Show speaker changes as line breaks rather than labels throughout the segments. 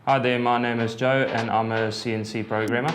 Hi there, my name is Joe and I'm a CNC programmer.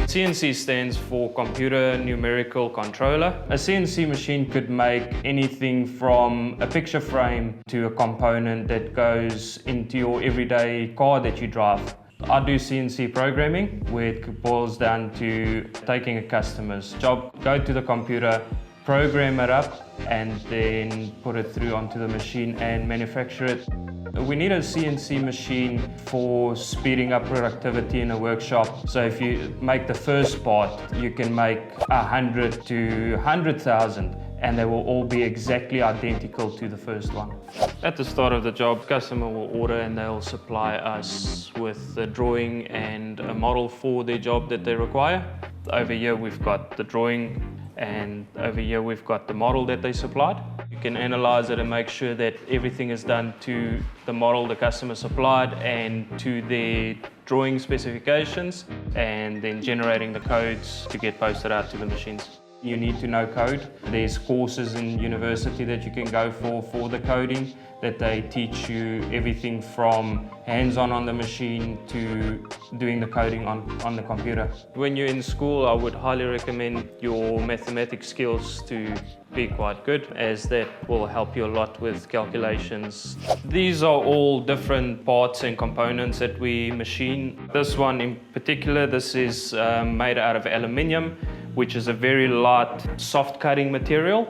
CNC stands for Computer Numerical Controller. A CNC machine could make anything from a picture frame to a component that goes into your everyday car that you drive. I do CNC programming, where it boils down to taking a customer's job, go to the computer, program it up, and then put it through onto the machine and manufacture it. We need a CNC machine for speeding up productivity in a workshop. So if you make the first part, you can make 100 to 100,000 and they will all be exactly identical to the first one. At the start of the job, customer will order and they'll supply us with a drawing and a model for their job that they require. Over here we've got the drawing and over here we've got the model that they supplied. You can analyze it and make sure that everything is done to the model the customer supplied and to their drawing specifications, and then generating the codes to get posted out to the machines. You need to know code. There's courses in university that you can go for the coding, that they teach you everything from hands-on on the machine to doing the coding on the computer. When you're in school, I would highly recommend your mathematics skills to be quite good, as that will help you a lot with calculations. These are all different parts and components that we machine. This one in particular, this is made out of aluminium, which is a very light, soft cutting material.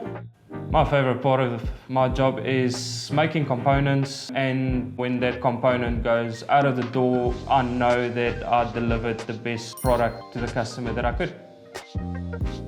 My favorite part of my job is making components, and when that component goes out of the door, I know that I delivered the best product to the customer that I could.